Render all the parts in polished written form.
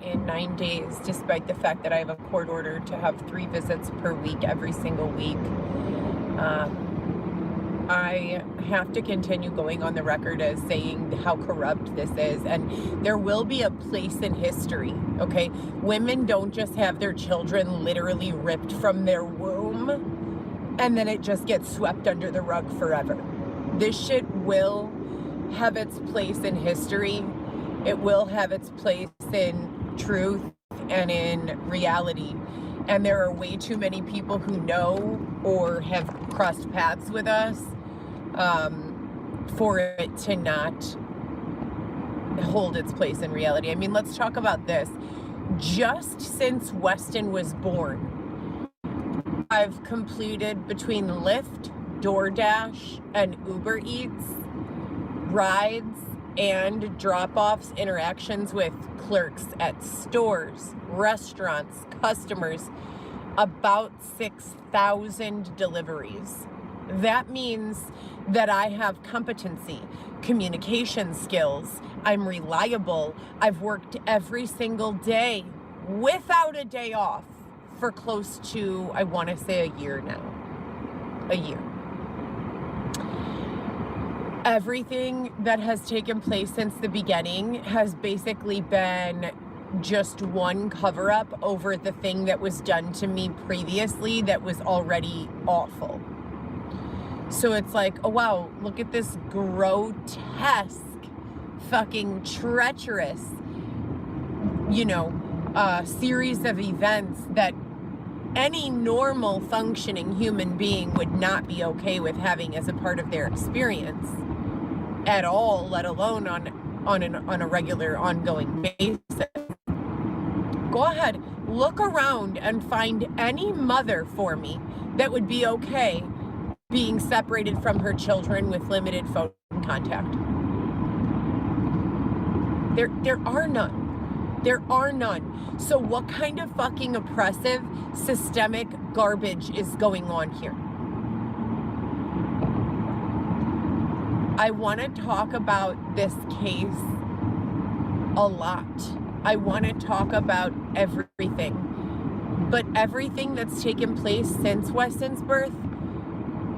in 9 days, despite the fact that I have a court order to have 3 visits per week, every single week. I have to continue going on the record as saying how corrupt this is, and there will be a place in history, okay? Women don't just have their children literally ripped from their womb and then it just gets swept under the rug forever. This shit will have its place in history. It will have its place in truth and in reality. And there are way too many people who know or have crossed paths with us for it to not hold its place in reality. I mean, let's talk about this. Just since Weston was born, I've completed between Lyft, DoorDash, and Uber Eats rides and drop-offs, interactions with clerks at stores, restaurants, customers, about 6,000 deliveries. That means that I have competency, communication skills, I'm reliable, I've worked every single day without a day off for close to, I want to say, a year now. A year. Everything that has taken place since the beginning has basically been just one cover-up over the thing that was done to me previously that was already awful. So it's like, oh wow, look at this grotesque, fucking treacherous, series of events that any normal functioning human being would not be okay with having as a part of their experience at all, let alone on a regular, ongoing basis. Go ahead, look around and find any mother for me that would be okay being separated from her children with limited phone contact. There are none. There are none. So what kind of fucking oppressive, systemic garbage is going on here? I want to talk about this case a lot. I want to talk about everything. But everything that's taken place since Weston's birth,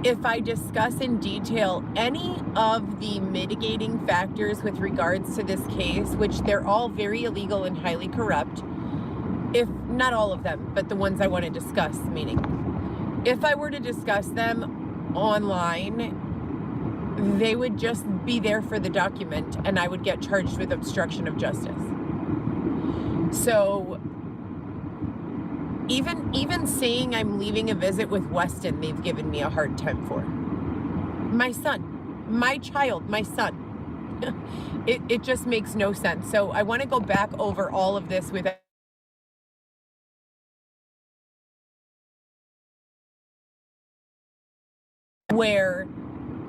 if I discuss in detail any of the mitigating factors with regards to this case, which they're all very illegal and highly corrupt, if not all of them, but the ones I want to discuss, meaning, if I were to discuss them online, they would just be there for the document and I would get charged with obstruction of justice. So even saying I'm leaving a visit with Weston, they've given me a hard time for. My son, my child, my son. It just makes no sense. So I want to go back over all of this with where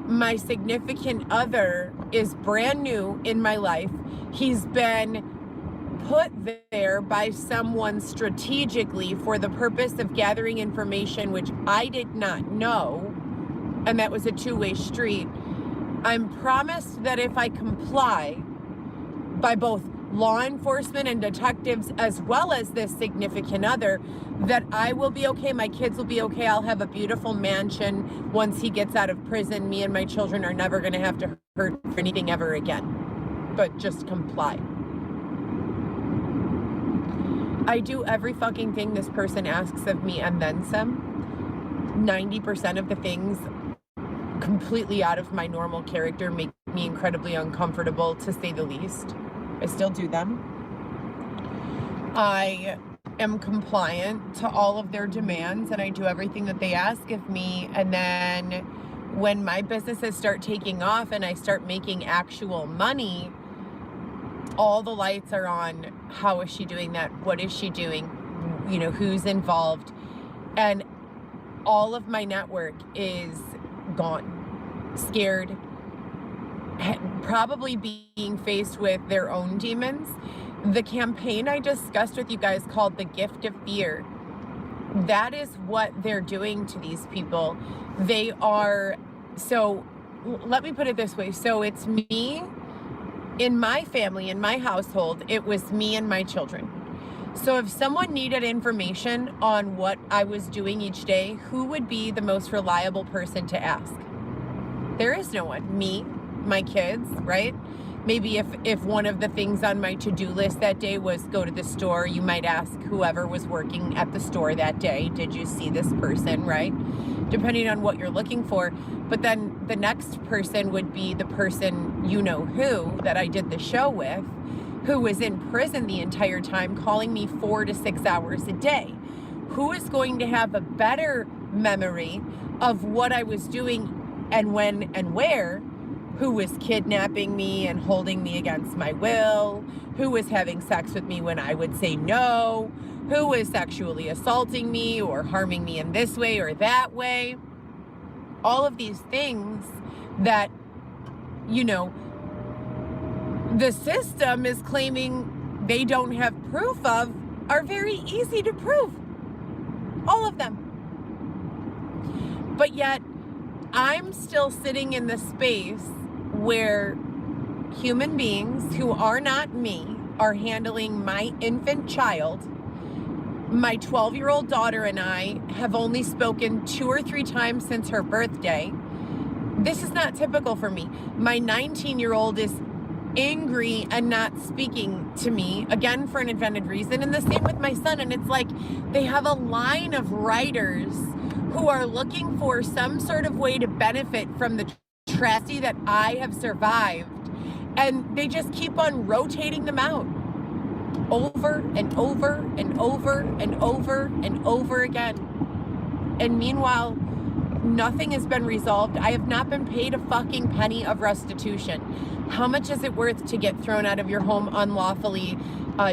my significant other is brand new in my life. He's been put there by someone strategically for the purpose of gathering information which I did not know, and that was a two-way street. I'm promised that if I comply by both law enforcement and detectives as well as this significant other, that I will be okay, my kids will be okay, I'll have a beautiful mansion once he gets out of prison. Me and my children are never going to have to hurt for anything ever again, but just comply. I do every fucking thing this person asks of me and then some. 90% of the things completely out of my normal character make me incredibly uncomfortable, to say the least. I still do them. I am compliant to all of their demands and I do everything that they ask of me. And then when my businesses start taking off and I start making actual money, all the lights are on. How is she doing that? What is she doing? Who's involved? And all of my network is gone, scared, probably being faced with their own demons. The campaign I discussed with you guys called The Gift of Fear, that is what they're doing to these people. They are, so let me put it this way. So it's me, in my family, in my household, it was me and my children. So if someone needed information on what I was doing each day, who would be the most reliable person to ask? There is no one. Me, my kids, right? Maybe if one of the things on my to-do list that day was go to the store, you might ask whoever was working at the store that day, did you see this person, right? Depending on what you're looking for. But then the next person would be the person you know who that I did the show with, who was in prison the entire time, calling me 4 to 6 hours a day. Who is going to have a better memory of what I was doing and when and where? Who was kidnapping me and holding me against my will? Who was having sex with me when I would say no? Who was sexually assaulting me or harming me in this way or that way? All of these things that, you know, the system is claiming they don't have proof of are very easy to prove. All of them. But yet, I'm still sitting in the space where human beings who are not me are handling my infant child. My 12-year-old daughter and I have only spoken 2 or 3 times since her birthday. This is not typical for me. My 19-year-old is angry and not speaking to me, again, for an invented reason. And the same with my son. And it's like they have a line of writers who are looking for some sort of way to benefit from the tragedy that I have survived. And they just keep on rotating them out over and over and over and over and over again. And meanwhile, nothing has been resolved. I have not been paid a fucking penny of restitution. How much is it worth to get thrown out of your home unlawfully,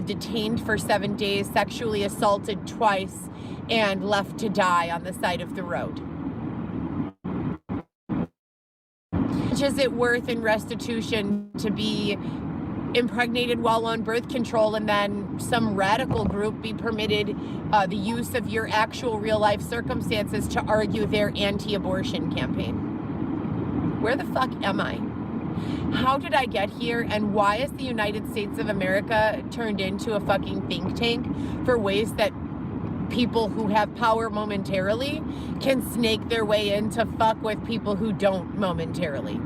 detained for 7 days, sexually assaulted twice, and left to die on the side of the road? How much is it worth in restitution to be impregnated while on birth control and then some radical group be permitted the use of your actual real life circumstances to argue their anti-abortion campaign? Where the fuck am I? How did I get here, and why is the United States of America turned into a fucking think tank for ways that people who have power momentarily can snake their way in to fuck with people who don't momentarily?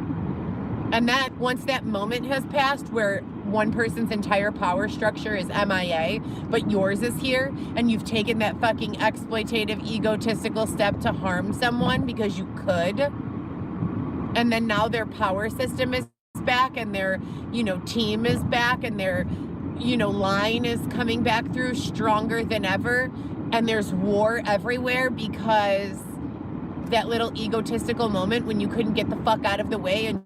And that once that moment has passed where one person's entire power structure is MIA, but yours is here, and you've taken that fucking exploitative, egotistical step to harm someone because you could, and then now their power system is back and their, team is back and their, line is coming back through stronger than ever, and there's war everywhere because that little egotistical moment when you couldn't get the fuck out of the way and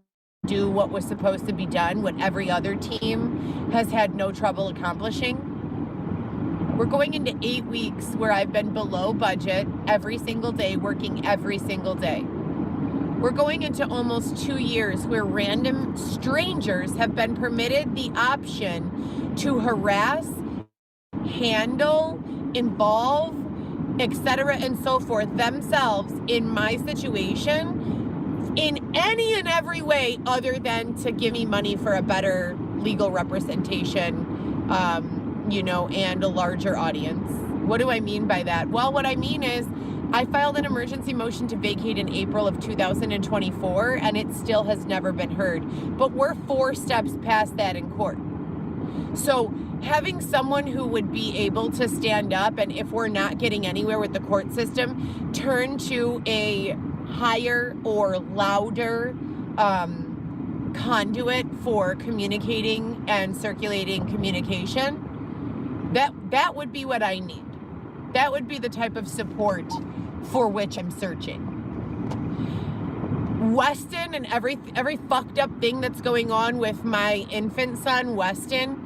do what was supposed to be done, what every other team has had no trouble accomplishing. We're going into 8 weeks where I've been below budget every single day, working every single day. We're going into almost 2 years where random strangers have been permitted the option to harass, handle, involve, etc. and so forth themselves in my situation in any and every way other than to give me money for a better legal representation, and a larger audience. What do I mean by that? Well, what I mean is I filed an emergency motion to vacate in April of 2024, and it still has never been heard. But we're 4 steps past that in court. So having someone who would be able to stand up and, if we're not getting anywhere with the court system, turn to a higher or louder conduit for communicating and circulating communication, that would be what I need. That would be the type of support for which I'm searching. Weston and every fucked up thing that's going on with my infant son, Weston,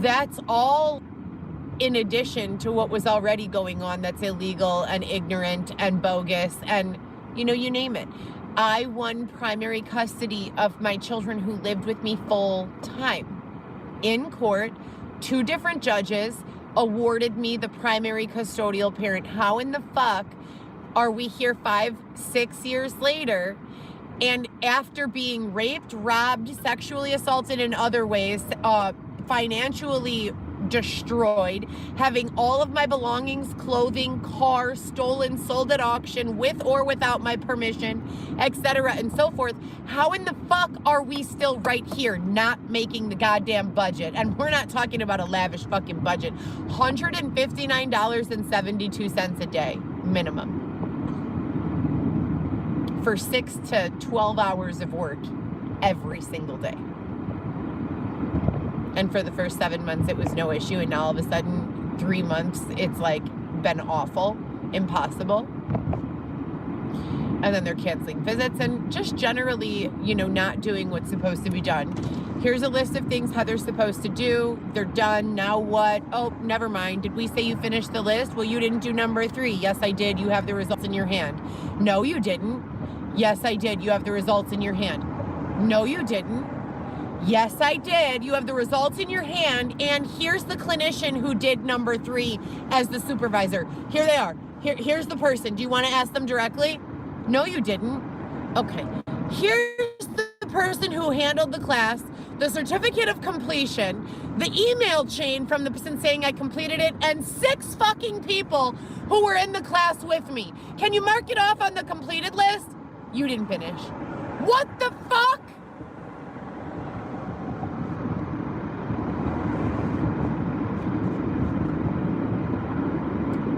that's all in addition to what was already going on that's illegal and ignorant and bogus and, you name it. I won primary custody of my children who lived with me full time. In court, 2 different judges awarded me the primary custodial parent. How in the fuck are we here 5-6 years later, and after being raped, robbed, sexually assaulted in other ways, financially destroyed, having all of my belongings, clothing, car stolen, sold at auction with or without my permission, etc. and so forth. How in the fuck are we still right here not making the goddamn budget? And we're not talking about a lavish fucking budget. $159.72 a day minimum for 6 to 12 hours of work every single day. And for the first 7 months, it was no issue. And now all of a sudden, 3 months, it's like been awful, impossible. And then they're canceling visits and just generally, you know, not doing what's supposed to be done. Here's a list of things Heather's supposed to do. They're done. Now what? Oh, never mind. Did we say you finished the list? Well, you didn't do number 3. Yes, I did. You have the results in your hand. No, you didn't. Yes, I did. You have the results in your hand. No, you didn't. Yes, I did. You have the results in your hand, and here's the clinician who did number 3 as the supervisor. Here they are. Here's the person. Do you want to ask them directly? No, you didn't. Okay. Here's the person who handled the class, the certificate of completion, the email chain from the person saying I completed it, and 6 fucking people who were in the class with me. Can you mark it off on the completed list? You didn't finish. What the fuck?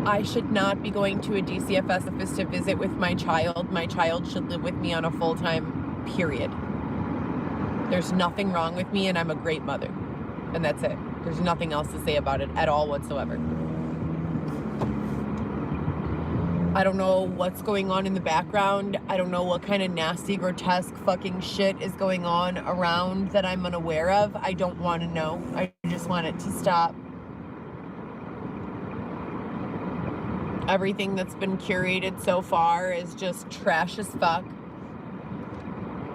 I should not be going to a DCFS office to visit with my child. My child should live with me on a full-time, period. There's nothing wrong with me, and I'm a great mother. And that's it. There's nothing else to say about it at all whatsoever. I don't know what's going on in the background. I don't know what kind of nasty, grotesque fucking shit is going on around that I'm unaware of. I don't want to know. I just want it to stop. Everything that's been curated so far is just trash as fuck.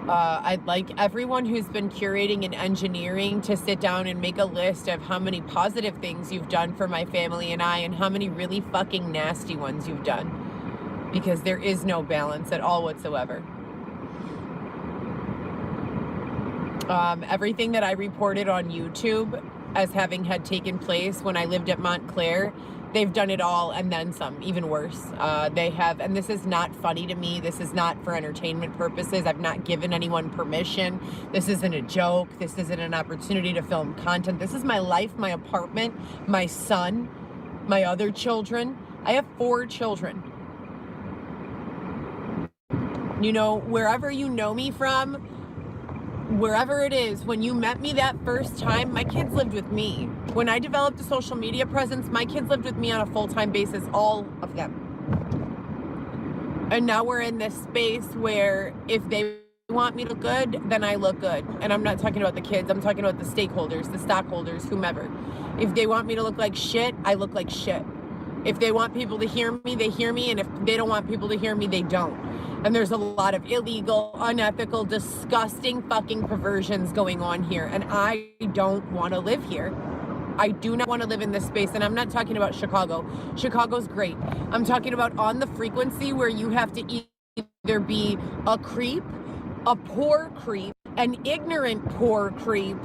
I'd like everyone who's been curating and engineering to sit down and make a list of how many positive things you've done for my family and I, and how many really fucking nasty ones you've done. Because there is no balance at all whatsoever. Everything that I reported on YouTube as having had taken place when I lived at Montclair, they've done it all and then some, even worse. They have, and this is not funny to me. This is not for entertainment purposes. I've not given anyone permission. This isn't a joke. This isn't an opportunity to film content. This is my life, my apartment, my son, my other children. I have 4 children. You know, wherever you know me from, wherever it is, when you met me that first time, my kids lived with me. When I developed a social media presence, my kids lived with me on a full-time basis, all of them. And now we're in this space where if they want me to look good, then I look good. And I'm not talking about the kids, I'm talking about the stakeholders, the stockholders, whomever. If they want me to look like shit, I look like shit. If they want people to hear me, they hear me. And if they don't want people to hear me, they don't. And there's a lot of illegal, unethical, disgusting fucking perversions going on here. And I don't want to live here. I do not want to live in this space. And I'm not talking about Chicago. Chicago's great. I'm talking about on the frequency where you have to either be a creep, a poor creep, an ignorant poor creep,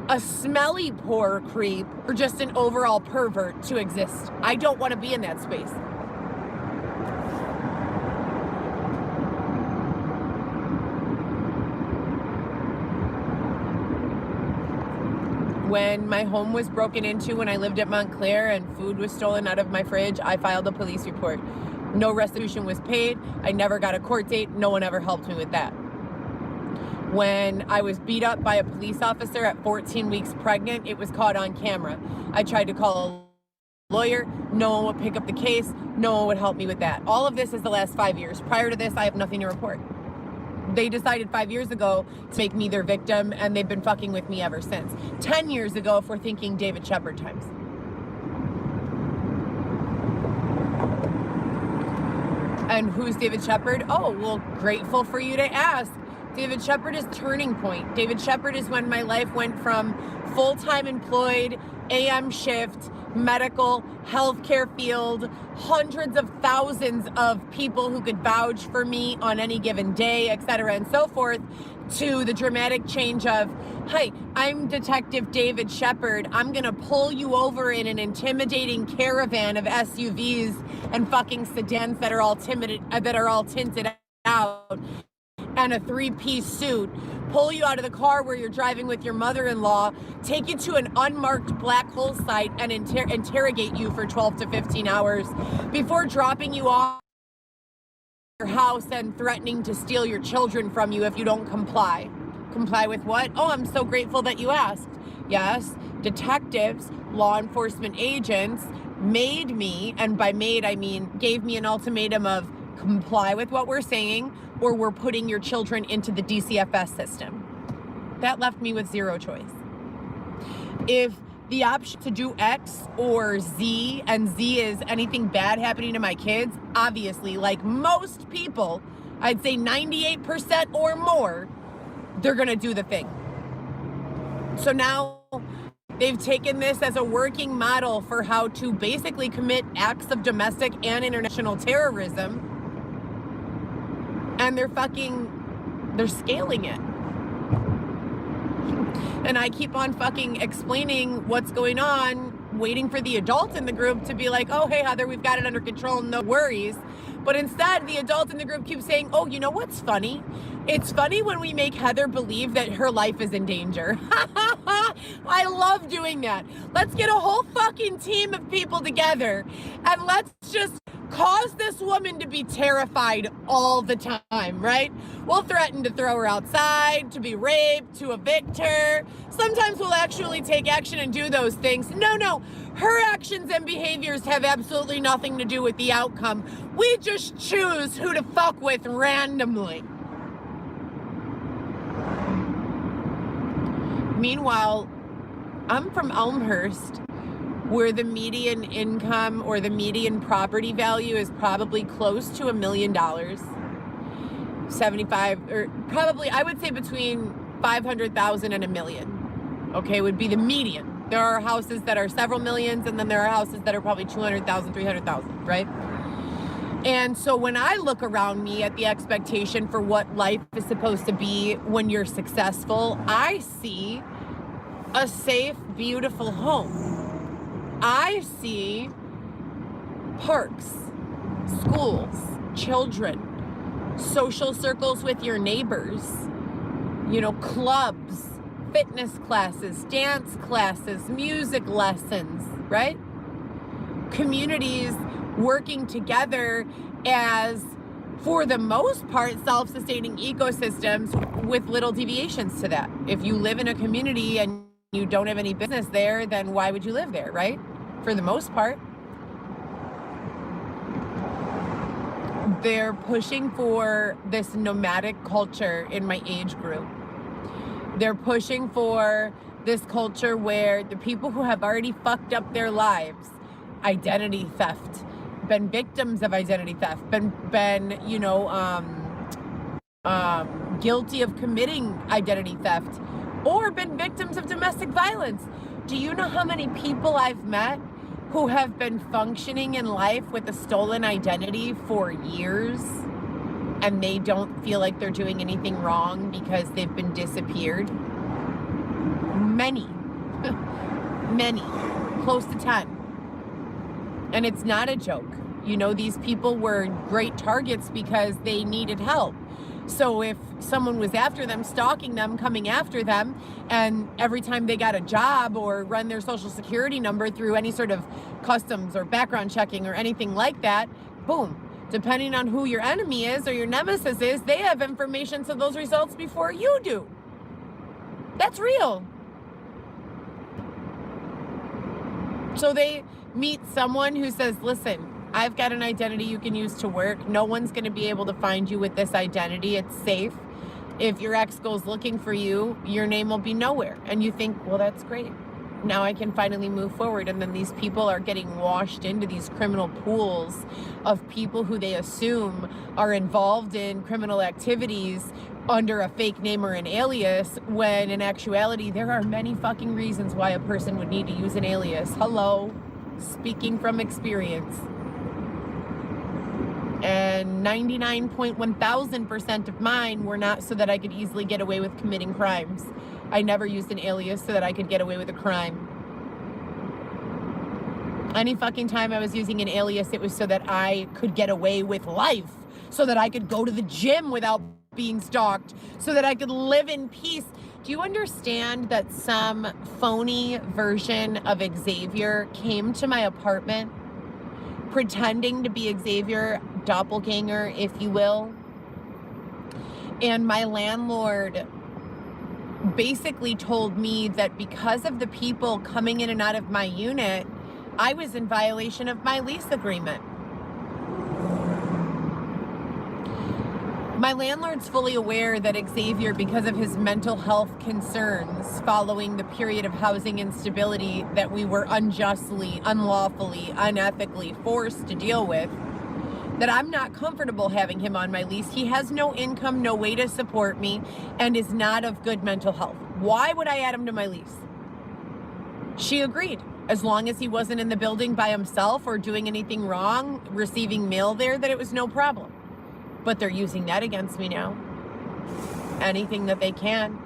a smelly poor creep, or just an overall pervert to exist. I don't want to be in that space. When my home was broken into when I lived at Montclair and food was stolen out of my fridge, I filed a police report. No restitution was paid. I never got a court date. No one ever helped me with that. When I was beat up by a police officer at 14 weeks pregnant, it was caught on camera. I tried to call a lawyer. No one would pick up the case. No one would help me with that. All of this is the last 5 years. Prior to this, I have nothing to report. They decided 5 years ago to make me their victim, and they've been fucking with me ever since. 10 years ago, if we're thinking David Shepard times. And who's David Shepard? Oh, well, grateful for you to ask. David Shepard is turning point. David Shepard is when my life went from full-time employed, AM shift, medical, healthcare field, hundreds of thousands of people who could vouch for me on any given day, etc., and so forth, to the dramatic change of, hi, I'm Detective David Shepard. I'm going to pull you over in an intimidating caravan of SUVs and fucking sedans that are all tinted out, and a 3-piece suit, pull you out of the car where you're driving with your mother-in-law, take you to an unmarked black hole site and interrogate you for 12 to 15 hours before dropping you off your house and threatening to steal your children from you if you don't comply. Comply with what? Oh, I'm so grateful that you asked. Yes, detectives, law enforcement agents made me, and by made I mean gave me an ultimatum of comply with what we're saying or we're putting your children into the DCFS system. That left me with zero choice. If the option to do X or Z, and Z is anything bad happening to my kids, obviously, like most people, I'd say 98% or more, they're gonna do the thing. So now they've taken this as a working model for how to basically commit acts of domestic and international terrorism, and they're scaling it. And I keep on fucking explaining what's going on, waiting for the adult in the group to be like, oh, hey, Heather, we've got it under control, no worries. But instead, the adult in the group keeps saying, oh, you know what's funny? It's funny when we make Heather believe that her life is in danger. I love doing that. Let's get a whole fucking team of people together and let's just cause this woman to be terrified all the time, right? We'll threaten to throw her outside, to be raped, to evict her. Sometimes we'll actually take action and do those things. No, her actions and behaviors have absolutely nothing to do with the outcome. We just choose who to fuck with randomly. Meanwhile, I'm from Elmhurst, where the median income or the median property value is probably close to $1 million. 75, or probably, I would say between 500,000 and $1 million, okay, would be the median. There are houses that are several millions, and then there are houses that are probably 200,000, 300,000, right? And so when I look around me at the expectation for what life is supposed to be when you're successful, I see a safe, beautiful home. I see parks, schools, children, social circles with your neighbors, clubs, fitness classes, dance classes, music lessons, right? Communities working together as, for the most part, self-sustaining ecosystems with little deviations to that. If you live in a community and you don't have any business there, then why would you live there, right? For the most part. They're pushing for this nomadic culture in my age group. They're pushing for this culture where the people who have already fucked up their lives, identity theft, been victims of identity theft, been guilty of committing identity theft, or been victims of domestic violence. Do you know how many people I've met who have been functioning in life with a stolen identity for years, and they don't feel like they're doing anything wrong because they've been disappeared? Many, close to 10. And it's not a joke. These people were great targets because they needed help. So if someone was after them, stalking them, coming after them, and every time they got a job or run their social security number through any sort of customs or background checking or anything like that, boom, depending on who your enemy is or your nemesis is, they have information to those results before you do. That's real. So they meet someone who says, listen, I've got an identity you can use to work. No one's going to be able to find you with this identity. It's safe. If your ex goes looking for you, your name will be nowhere. And you think, well, that's great. Now I can finally move forward. And then these people are getting washed into these criminal pools of people who they assume are involved in criminal activities under a fake name or an alias, when in actuality, there are many fucking reasons why a person would need to use an alias. Hello. speaking from experience. And 99.1000% of mine were not so that I could easily get away with committing crimes. I never used an alias so that I could get away with a crime. Any fucking time I was using an alias, it was so that I could get away with life, so that I could go to the gym without being stalked, so that I could live in peace. Do you understand that some phony version of Xavier came to my apartment pretending to be Xavier, doppelganger, if you will? And my landlord basically told me that because of the people coming in and out of my unit, I was in violation of my lease agreement. My landlord's fully aware that Xavier, because of his mental health concerns following the period of housing instability that we were unjustly, unlawfully, unethically forced to deal with, that I'm not comfortable having him on my lease. He has no income, no way to support me, and is not of good mental health. Why would I add him to my lease? She agreed. As long as he wasn't in the building by himself or doing anything wrong, receiving mail there, that it was no problem. But they're using that against me now. Anything that they can.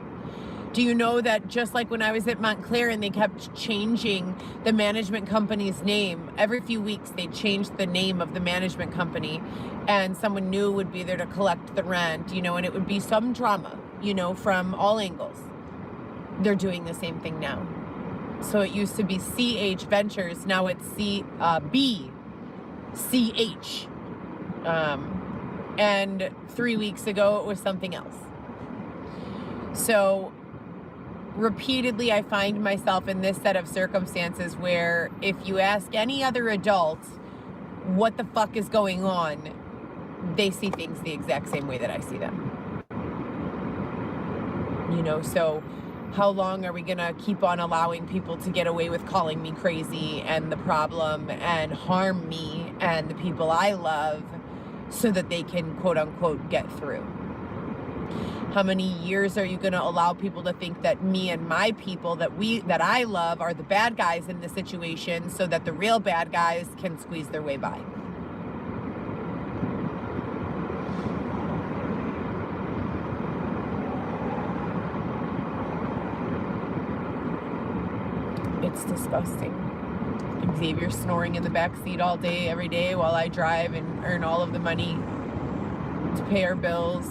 Do you know that just like when I was at Montclair and they kept changing the management company's name, every few weeks they changed the name of the management company and someone new would be there to collect the rent, and it would be some drama, from all angles. They're doing the same thing now. So it used to be CH Ventures, now it's BCH. And 3 weeks ago it was something else. So repeatedly I find myself in this set of circumstances where if you ask any other adult what the fuck is going on, they see things the exact same way that I see them. So how long are we gonna keep on allowing people to get away with calling me crazy and the problem and harm me and the people I love so that they can quote unquote get through? How many years are you going to allow people to think that me and my people that I love are the bad guys in the situation so that the real bad guys can squeeze their way by? It's disgusting. Xavier snoring in the back seat all day, every day while I drive and earn all of the money to pay our bills.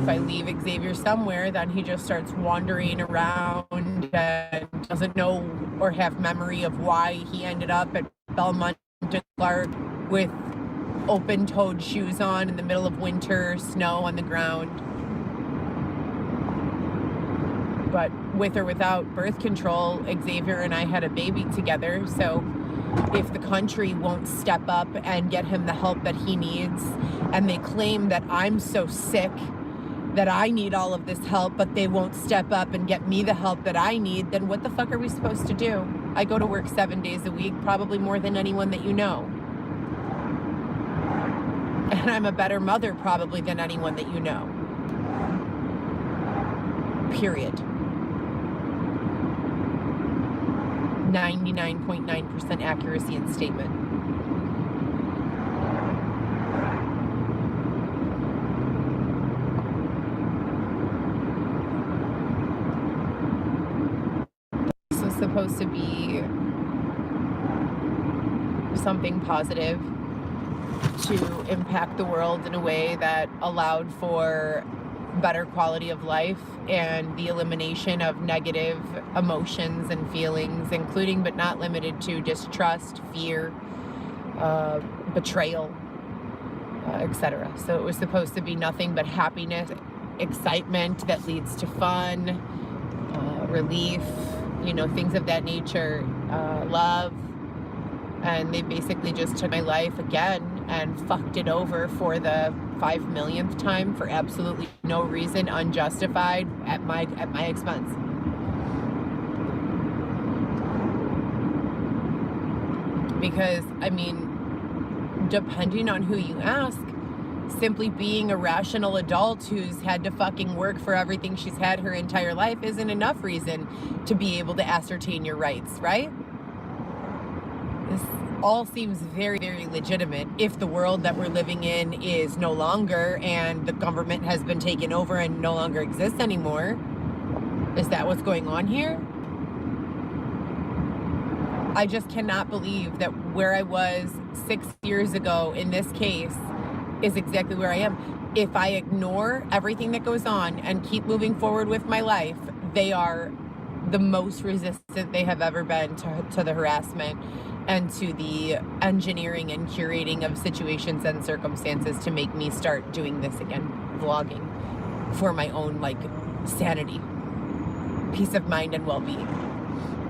If I leave Xavier somewhere, then he just starts wandering around and doesn't know or have memory of why he ended up at Belmont Clark with open-toed shoes on in the middle of winter, snow on the ground. But with or without birth control, Xavier and I had a baby together. So if the country won't step up and get him the help that he needs, and they claim that I'm so sick that I need all of this help, but they won't step up and get me the help that I need, then what the fuck are we supposed to do? I go to work 7 days a week, probably more than anyone that you know. And I'm a better mother probably than anyone that you know. Period. 99.9% accuracy in statement. This was supposed to be something positive to impact the world in a way that allowed for better quality of life and the elimination of negative emotions and feelings, including but not limited to distrust, fear, betrayal, etc. So it was supposed to be nothing but happiness, excitement that leads to fun, relief, things of that nature, love. And they basically just took my life again and fucked it over for the 5 millionth time for absolutely no reason, unjustified, at my expense. Because, depending on who you ask, simply being a rational adult who's had to fucking work for everything she's had her entire life isn't enough reason to be able to ascertain your rights, right? This all seems very, very legitimate if the world that we're living in is no longer and the government has been taken over and no longer exists anymore. Is that what's going on here? I just cannot believe that where I was 6 years ago in this case is exactly where I am. If I ignore everything that goes on and keep moving forward with my life, they are the most resistant they have ever been to the harassment and to the engineering and curating of situations and circumstances to make me start doing this again, vlogging, for my own sanity, peace of mind, and well-being.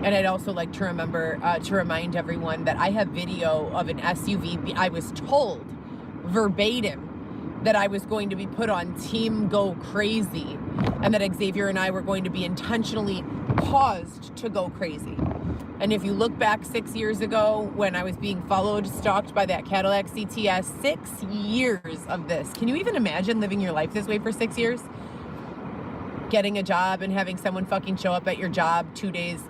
And I'd also like to remind everyone that I have video of an SUV. I was told verbatim that I was going to be put on Team Go Crazy and that Xavier and I were going to be intentionally caused to go crazy. And if you look back 6 years ago when I was being stalked by that Cadillac CTS, 6 years of this. Can you even imagine living your life this way for 6 years? Getting a job and having someone fucking show up at your job 2 days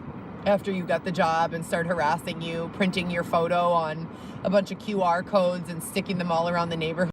after you got the job and start harassing you, printing your photo on a bunch of QR codes and sticking them all around the neighborhood.